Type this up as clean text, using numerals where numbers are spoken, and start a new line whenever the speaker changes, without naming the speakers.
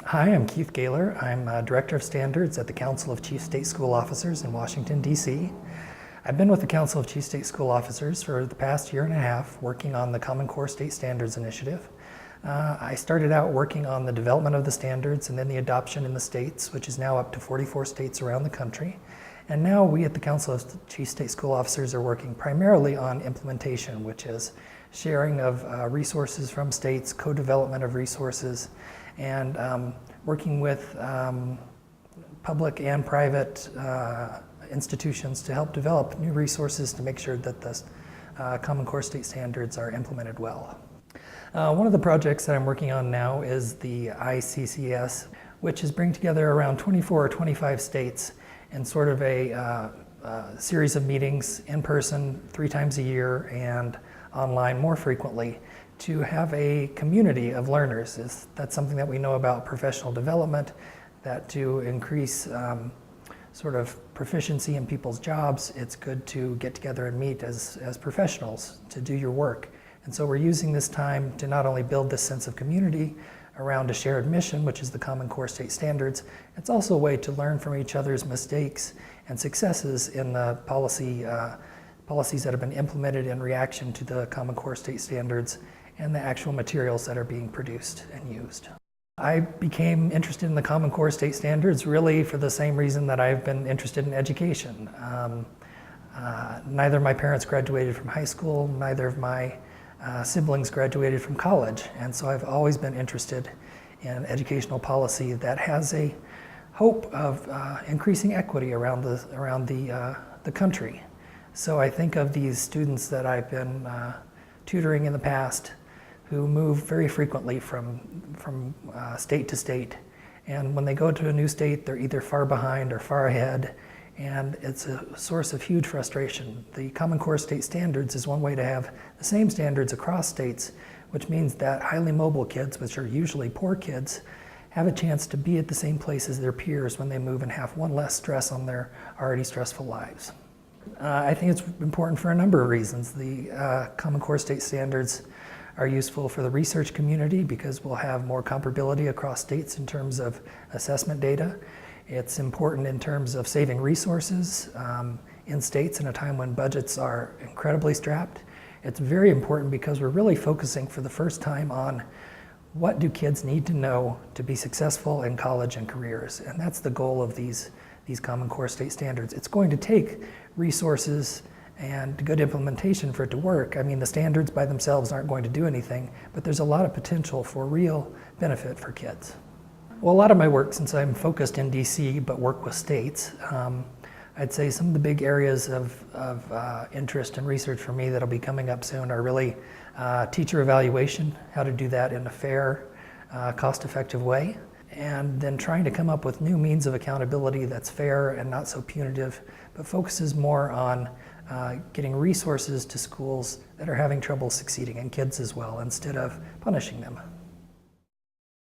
Hi, I'm Keith Gayler. I'm Director of Standards at the Council of Chief State School Officers in Washington, D.C. I've been with the Council of Chief State School Officers for the past year and a half, working on the Common Core State Standards Initiative. I started out working on the development of the standards and then the adoption in the states, which is now up to 44 states around the country. And now we at the Council of Chief State School Officers are working primarily on implementation, which is sharing of resources from states, co-development of resources, and working with public and private institutions to help develop new resources to make sure that the Common Core State Standards are implemented well. One of the projects that I'm working on now is the ICCS, which is bringing together around 24 or 25 states in sort of a series of meetings in person 3 times a year and online more frequently to have a community of learners. That's something that we know about professional development, that to increase sort of proficiency in people's jobs, it's good to get together and meet as professionals to do your work. And so we're using this time to not only build this sense of community around a shared mission, which is the Common Core State Standards, it's also a way to learn from each other's mistakes and successes in the policies that have been implemented in reaction to the Common Core State Standards and the actual materials that are being produced and used. I became interested in the Common Core State Standards really for the same reason that I've been interested in education. Neither of my parents graduated from high school, neither of my siblings graduated from college, and so I've always been interested in educational policy that has a hope of increasing equity around the country. So I think of these students that I've been tutoring in the past who move very frequently from state to state, and when they go to a new state they're either far behind or far ahead, and it's a source of huge frustration. The Common Core State Standards is one way to have the same standards across states, which means that highly mobile kids, which are usually poor kids, have a chance to be at the same place as their peers when they move and have one less stress on their already stressful lives. I think it's important for a number of reasons. The Common Core State Standards are useful for the research community because we'll have more comparability across states in terms of assessment data. It's important in terms of saving resources in states in a time when budgets are incredibly strapped. It's very important because we're really focusing for the first time on what do kids need to know to be successful in college and careers, and that's the goal of these Common Core State Standards. It's going to take resources and good implementation for it to work. I mean, the standards by themselves aren't going to do anything, but there's a lot of potential for real benefit for kids. Well, a lot of my work, since I'm focused in DC but work with states, I'd say some of the big areas of interest and research for me that'll be coming up soon are really teacher evaluation, how to do that in a fair, cost-effective way, and then trying to come up with new means of accountability that's fair and not so punitive, but focuses more on getting resources to schools that are having trouble succeeding, and kids as well, instead of punishing them.